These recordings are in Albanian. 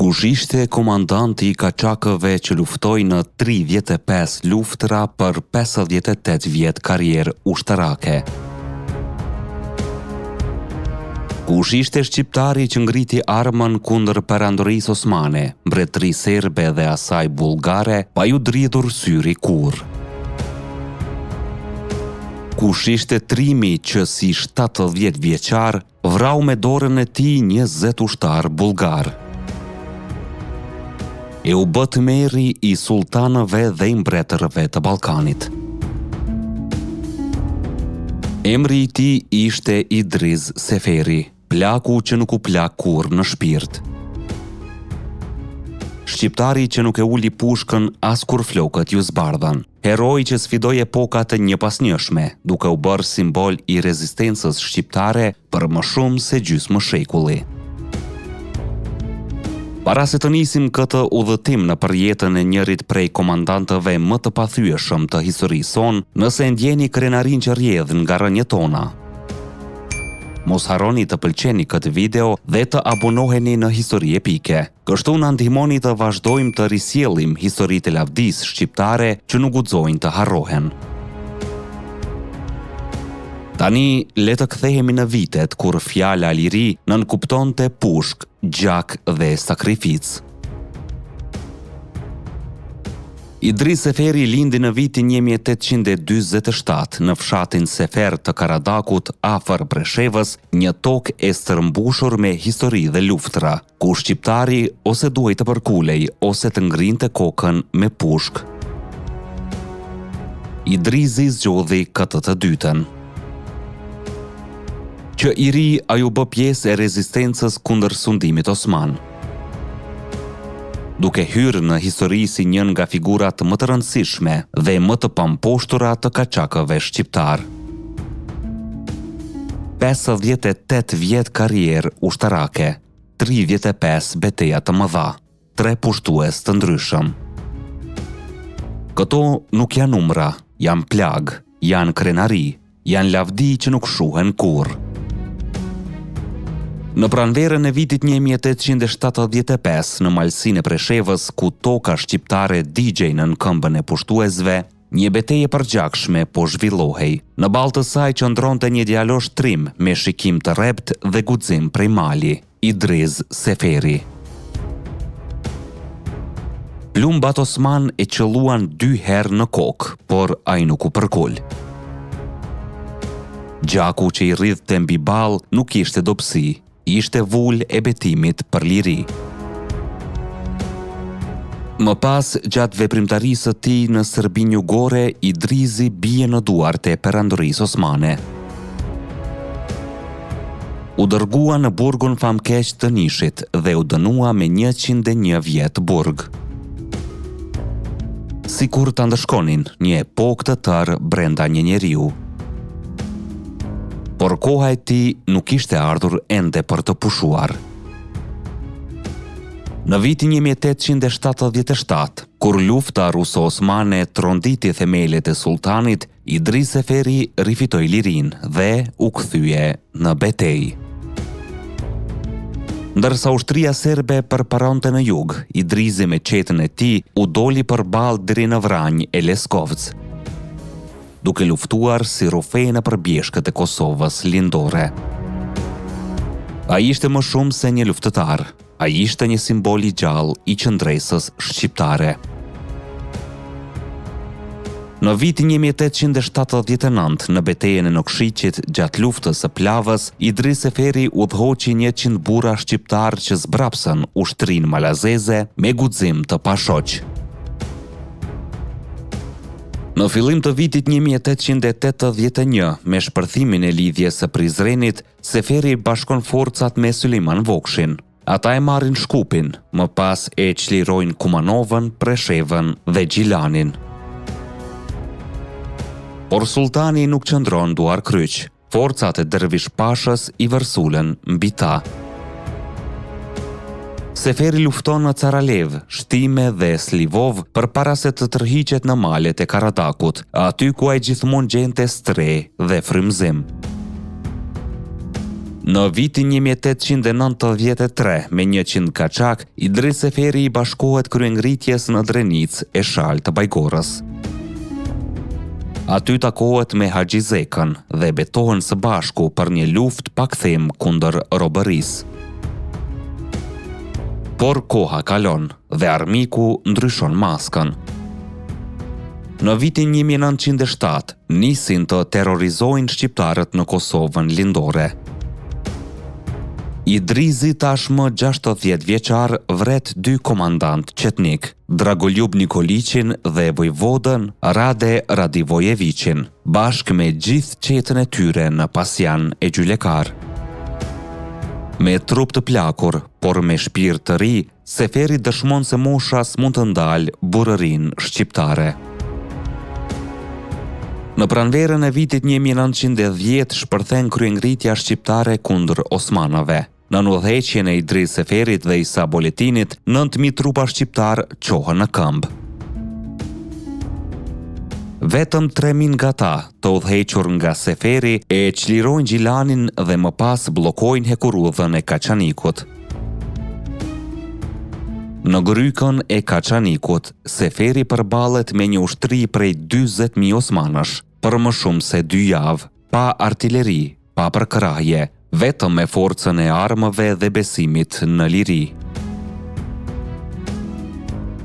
Kush ishte komandanti i kaçakëve që luftoi në 35 luftra për 58 vjet karrierë ushtarake? Kush ishte shqiptari që ngriti armën kundër perandorisë osmane, mbretërisë serbe dhe asaj bullgare, pa ju dridhur syri kurrë? Kush ishte trimi që si 70 vjeçar vrau me dorën e tij 20 ushtar bullgar? E u bët meri i sultanëve dhe i mbretërve të Ballkanit. Emri i tij ishte Idris Seferi, plaku që nuk u plak kurrë në shpirt. Shqiptari që nuk e uli pushkën as kur flokët ju zbardhan. Heroi që sfidoi epokat e njëpasnjëshme, duke u bërë simbol i rezistencës shqiptare për më shumë se gjysmë shekulli. Para se të nisim këtë udhëtim në përjetën e njërit prej komandantëve më të pathyeshëm të historisë sonë, nëse ndjeni krenarin që rjedh nga rënjët tona, mos harroni të pëlqeni këtë video dhe të abonoheni në Histori Epike. Kështu na ndihmoni të vazhdojmë të risjellim historitë e lavdisë shqiptare që nuk guxojnë të harrohen. Tani, le të kthehemi në vitet kur fjala liri nënkuptonte pushk, gjak dhe sakrificë. Idris Seferi lindi në vitin 1847 në fshatin Sefer të Karadakut afër Preshevës, një tokë e stërmbushur me histori dhe luftra, ku shqiptari ose duhej të përkulej ose të ngrinte kokën me pushk. Idrisi zgjodhi këtë të dytën. Që i ri a ju bë pjesë e rezistencës kundër sundimit osman. Duke hyrë në histori si njën nga figurat më të rëndësishme dhe më të pamposhtura të kaçakëve shqiptar. 58 vjet karrierë ushtarake, 35 beteja të mëdha, 3 pushtues të ndryshëm. Këto nuk janë numra, janë plag, janë krenari, janë lavdi që nuk shuhen kurrë. Në pranverën e vitit 1875, në malsinë e Preshevës, ku toka shqiptare digjej në këmbën e pushtuesve, një betejë përgjakshme po zhvillohej. Në balë të saj qëndronte një djalosh trim me shikim të rrept dhe guxim prej mali, Idris Seferi. Plumbat osman e qelluan 2 herë në kokë, por ai nuk u përkul. Gjaku që i rridhte mbi ball nuk ishte dobësi, ishte vull e betimit për liri. Më pas, gjatë veprimtarisë së tij në Serbinë Jugore, Idrisi bie në duart e perandorisë osmane. U dërgua në burgun famkeq të Nishit dhe u dënua me 101 vjet burg. Sikur ta ndëshkonin një epokë të tërë brenda një njeriu. Por koha e tij nuk ishte ardhur ende për të pushuar. Në vitin 1877, kur lufta ruso-osmane tronditi themelet e sultanit, Idris Seferi rifitoi lirinë dhe u kthye në betejë. Ndërsa ushtria serbe përparonte në jug, Idrisi me qetën e tij u doli përballë deri në Vranjë e Leskovec, duke luftuar si rufej në përbjeshkët e Kosovës lindore. Ai ishte më shumë se një luftëtar, ai ishte një simbol i gjallë i qëndresës shqiptare. Në vitin 1879, në betejën e Nokshicit, gjatë luftës së Plavës, Idris Seferi udhëhoqi 100 burra shqiptar që zbrapsën ushtrinë malazeze me guxim të pashoq. Në fillim të vitit 1881, me shpërthimin e lidhjes së Prizrenit, Seferi bashkon forcat me Sulejman Vokshin. Ata e marrin Shkupin, më pas e çlirojnë Kumanovën, Preshevën dhe Gjilanin. Por sultani nuk qëndron duar kryq. Forcat e Dervish Pashës i vërsulën mbi ta. Seferi lufton në Caralev, Shtime dhe Slivov përpara se të tërhiqet në malet e Karadakut, aty ku ai gjithmonë gjente stre dhe frymëzim. Në vitin 1893, me 100 kaçak, Idris Seferi i bashkohet kryengritjes në Drenicë e Shalë të Bajgorës. Aty takohet me Haxhi Zekën dhe betohen së bashku për një luftë pakthim kundër robërisë. Por koha kalon dhe armiku ndryshon maskën. Në vitin 1907, nisin të terrorizojnë shqiptarët në Kosovën lindore. Idrizi tashmë 60 vjeçar vret 2 komandant qetnik, Dragoljub Nikoliçin dhe vojvodën Rade Radivojevićin, bashkë me gjithë qetën e tyre në Pasjan e Gjylekar. Me trup të plakur, por me shpirt të ri, Seferi dëshmon se mosha s'mund të ndalë burërinë shqiptare. Në pranverën e vitit 1910 shpërthen kryengritja shqiptare kundër osmanëve. Në udhëheqjen e Idris Seferit dhe Isa Boletinit, 9.000 trupa shqiptar qohen në këmbë. Vetëm 3.000 nga ta, të udhëhequr nga Seferi, e çlirojnë Gjilanin dhe më pas bllokojnë hekurudhën e Kaçanikut. Në grykën e Kaçanikut, Seferi përballet me një ushtri prej 40.000 osmanësh, për më shumë se 2 javë, pa artilleri, pa përkrahje, vetëm me forcën e armëve dhe besimit në liri.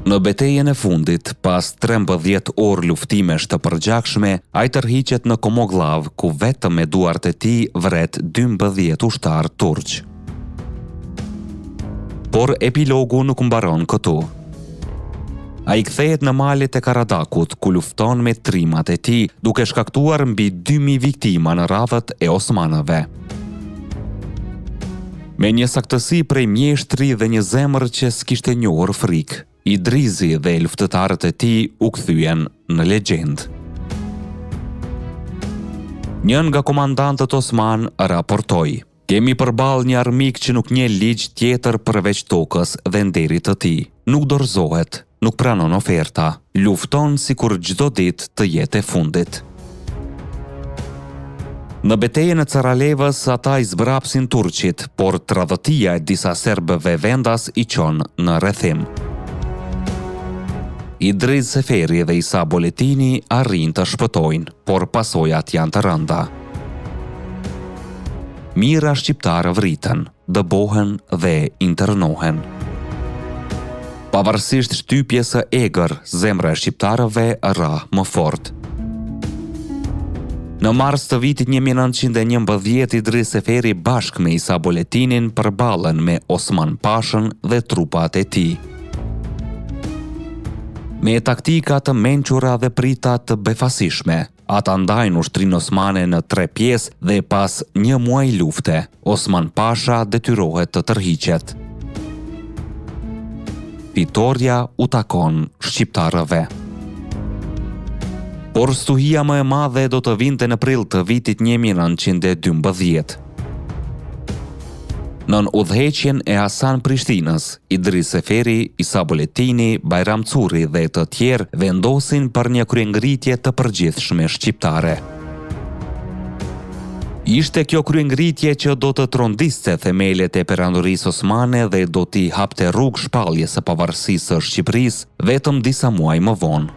Në betejën e fundit, pas 13 orë luftimesh të përgjakshme, ai tërhiqet në Komogllav, ku vetëm me duart e tij vret 12 ushtar turq. Por epilogu nuk mbaron këtu. Ai kthehet në malet e Karadakut, ku lufton me trimat e tij, duke shkaktuar mbi 2000 viktima në radhët e osmanëve. Me një saktësi prej mjeshtri dhe një zemër që s'kishte njohur frikë, Idrizi dhe luftëtarët e tij u kthyen në legjendë. Njën nga komandantët osman raportoi: "Kemi përballë një armik që nuk njeh ligj tjetër përveç tokës dhe nderit të tij. Nuk dorëzohet, nuk pranon oferta, lufton sikur çdo ditë të jetë e fundit." Në betejën e Caralevës ata i zbrapsin turqit, por tradhtia e disa serbëve vendas i çon në rrethim. Idris Seferi dhe Isa Boletini arrin të shpëtojnë, por pasojat janë të rënda. Mijëra shqiptarë vriten, dëbohen dhe internohen. Pavarësisht shtypjes së egër, zemra e shqiptarëve ra më fort. Në mars të vitit 1911, Idris Seferi bashkë me Isa Boletinin përballen me Osman Pashën dhe trupat e tij. Me taktika të mençura dhe prita të befasishme, ata ndajnë ushtrinë osmane në 3 pjesë dhe pas 1 muaji lufte, Osman Pasha detyrohet të tërhiqet. Fitoria u takon shqiptarëve. Por stuhia më e madhe do të vinte në prill të vitit 1912. Nën udhëheqjen e Hasan Prishtinës, Idris Seferi, Isa Boletini, Bajram Curri dhe të tjerë vendosin për një kryengritje të përgjithshme shqiptare. Ishte kjo kryengritje që do të trondiste themelet e perandorisë osmane dhe do t'i hapte rrugë shpalljes së pavarësisë së Shqipërisë vetëm disa muaj më vonë.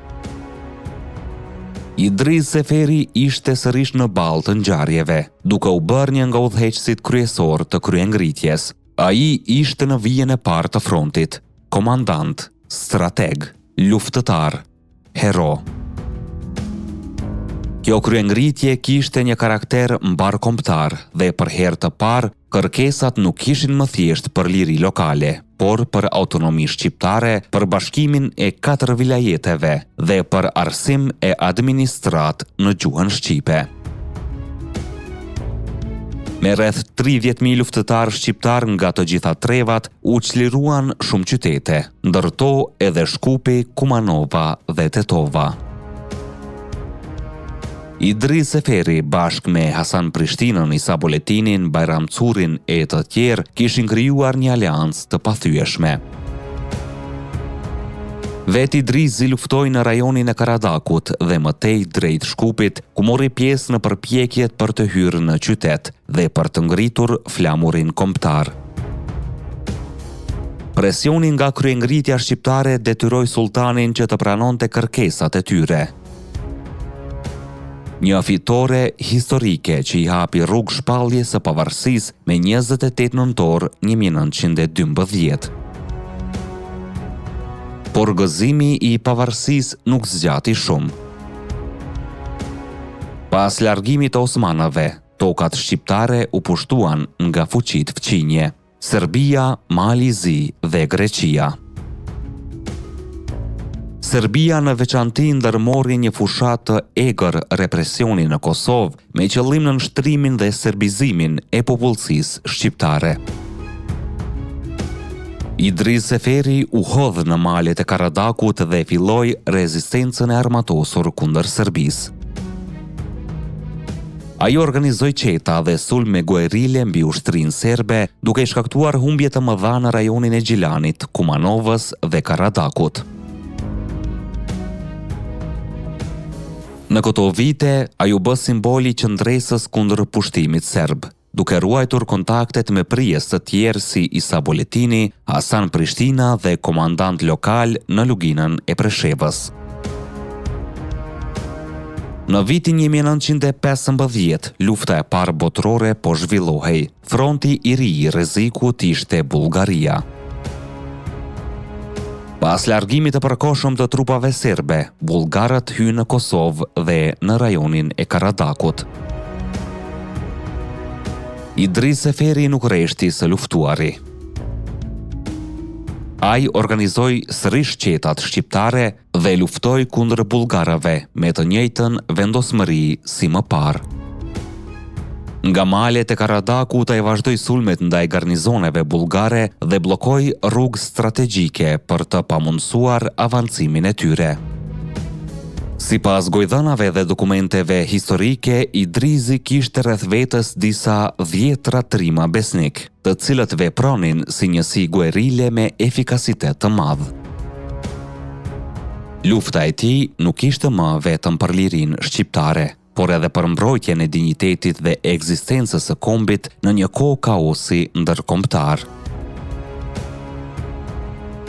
Idris Seferi ishte sërish në balë të ngjarjeve, duke u bërë një nga udhëheqësit kryesor të kryengritjes. Ai ishte në vijën e parë të frontit, komandant, strateg, luftëtar, hero. Kjo kryengritje kishte një karakter mbarkombëtar dhe për herë të parë kërkesat nuk ishin më thjesht për liri lokale, por për autonomi shqiptare, për bashkimin e 4 vilajeteve dhe për arsim e administrat në gjuhën shqipe. Me rreth 30.000 luftëtar shqiptar nga të gjitha trevat u çliruan shumë qytete, ndërto edhe Shkupi, Kumanova dhe Tetova. Idris Seferi bashkë me Hasan Prishtinën, Isa Boletinin, Bajram Currin e të tjerë kishin krijuar një aleancë të pathyeshme. Veti Idrizi luftoi në rajonin e Karadakut dhe mëtej drejt Shkupit, ku mori pjesë në përpjekjet për të hyrë në qytet dhe për të ngritur flamurin kombëtar. Presioni nga kryengritja shqiptare detyroi sultanin që të pranonte kërkesat e tyre. Një fitore historike që i hapi rrugë shpalljes së pavarësisë me 28 nëntor 1912. Por gëzimi i pavarësisë nuk zgjati shumë. Pas largimit të osmanëve, tokat shqiptare u pushtuan nga fuqitë fqinje: Serbia, Mali i Zi dhe Greqia. Serbia në veçanti ndërmori një fushat të egër represioni në Kosovë me qëllim në nshtrimin dhe serbizimin e popullsisë shqiptare. Idris Seferi u hodh në malet e Karadakut dhe filloi rezistencën e armatosur kundër Serbisë. Ai organizoi qeta dhe sulme guerile mbi ushtrinë serbe, duke shkaktuar humbje të mëdha në rajonin e Gjilanit, Kumanovës dhe Karadakut. Në këto vite, ai u bë simboli qëndresës kundër pushtimit serb, duke ruajtur kontaktet me prijes të tjerë si Isa Boletini, Hasan Prishtina dhe komandant lokal në luginën e Preshevës. Në vitin 1915, lufta e parë botërore po zhvillohej. Fronti i ri i rrezikut ishte Bullgaria. Pas largimit të përkohshëm të trupave serbe, bullgarët hynë në Kosovë dhe në rajonin e Karadakut. Idris Seferi nuk reshti së luftuari. Ai organizoi sërish qetat shqiptare dhe luftoi kundër bullgarëve me të njëjtën vendosmëri si më parë. Nga malet e Karadakut ai vazhdoi sulmet ndaj garnizoneve bullgare dhe bllokoi rrugë strategjike për të pamundsuar avancimin e tyre. Sipas gojdhanave dhe dokumenteve historike, Idrizi kishte rreth vetës disa 10 trima besnik, të cilët vepronin si njësi guerile me efikasitet të madh. Lufta e tij nuk ishte më vetëm për lirinë shqiptare, por edhe për mbrojtjen e dinjitetit dhe ekzistencës së kombit në një kohë kaosi ndërkombëtar.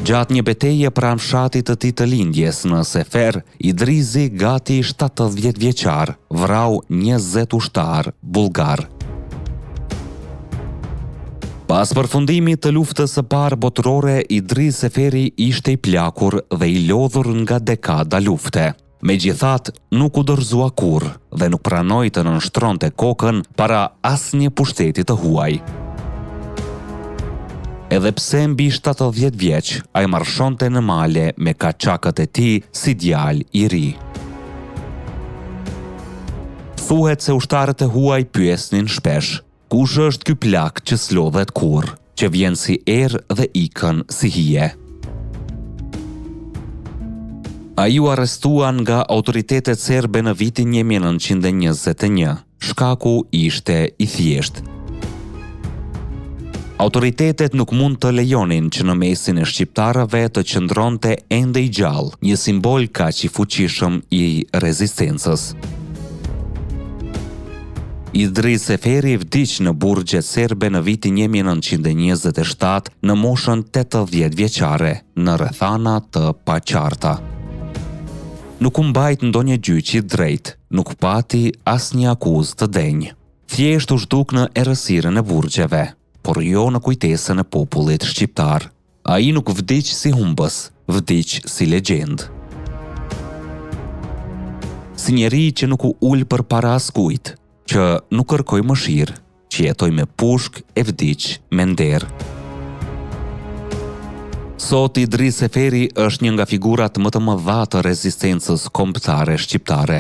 Gjatë një betejë pranë fshatit të tij të lindjes në Sefer, Idrizi, gati 70 vjeçar, vrau 20 ushtar bullgar. Pas përfundimit të luftës së parë botërore, Idris Seferi ishte i plakur dhe i lodhur nga dekada lufte. Megjithatë, nuk u dorëzua kurrë dhe nuk pranoi të nënshtronte kokën para asnjë pushteti të huaj. Edhe pse mbi 70 vjeç, ai marshonte në male me kaçakët e tij si djalë i ri. Thuhet se ushtarët e huaj pyesnin shpesh: kush është ky plak që s'lodhet kurrë, që vjen si erë dhe ikën si hije? Ai u arrestuan nga autoritetet serbe në vitin 1921. Shkaku ishte i thjeshtë. Autoritetet nuk mund të lejonin që në mesin e shqiptarëve të qëndronte ende i gjallë një simbol kaq i fuqishëm i rezistencës. Idris Seferi vdiq në burgjet serbe në vitin 1927 në moshën 80 vjeçare, në rrethana të paqarta. Nuk u mbajt ndonjë gjyq i drejtë, nuk pati asnjë akuzë të denjë. Thjesht u zhduk në errësirën e burgjeve, por jo në kujtesën e popullit shqiptar. Ai nuk vdiq si humbës, vdiq si legjendë. Si njeri që nuk u ul përpara askujt, që nuk kërkoi mëshirë, që jetoi me pushk e vdiq me nder. Sot Idris Seferi është një nga figurat më të mëdha të rezistencës kombëtare shqiptare.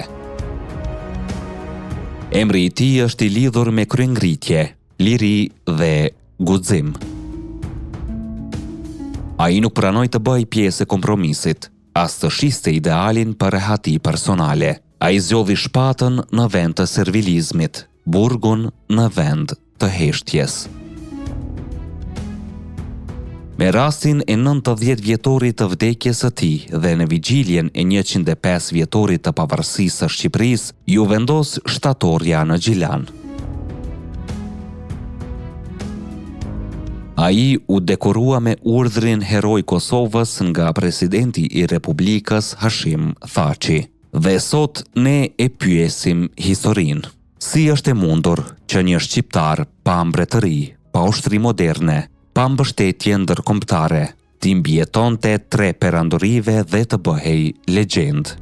Emri i tij është i lidhur me kryengritje, liri dhe guxim. Ai nuk pranoi të bëjë pjesë e kompromisit, as të shiste idealin për rehati personale. Ai zgjodhi shpatën në vend të servilizmit, burgun në vend të heshtjes. Me rastin e 90 vjetorit të vdekjes së tij dhe në vigjiljen e 105 vjetorit të pavarësisë së Shqipërisë, ju vendos shtatorja në Gjilan. Ai u dekorua me urdhrin Heroi Kosovës nga presidenti i Republikës Hashim Thaçi. Dhe sot ne e pyesim historinë. Si është e mundur që një shqiptar pa mbretëri, pa ushtri moderne, pa mbështetje ndërkombëtare, t'i mbijetonte 3 perandorive dhe të bëhej legjend?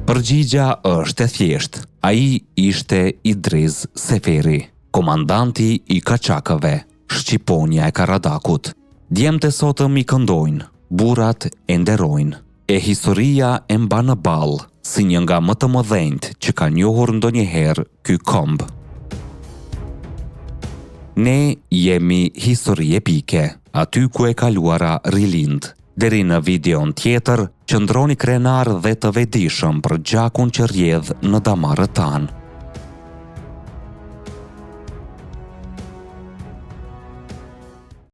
Përgjigja është e thjeshtë. Ai ishte Idris Seferi, komandanti i kaçakëve, Shqiponja e Karadakut. Djemtë sotëm i këndojnë, burrat e nderojnë, e historia e mban në ball si një nga më të mëdhenjt që ka njohur ndonjëherë ky komb. Ne jemi histori epike, aty ku e kaluara rilind. Deri në videon tjetër, qëndroni krenar dhe të vetëdijshëm për gjakun që rrjedh në damarët tanë.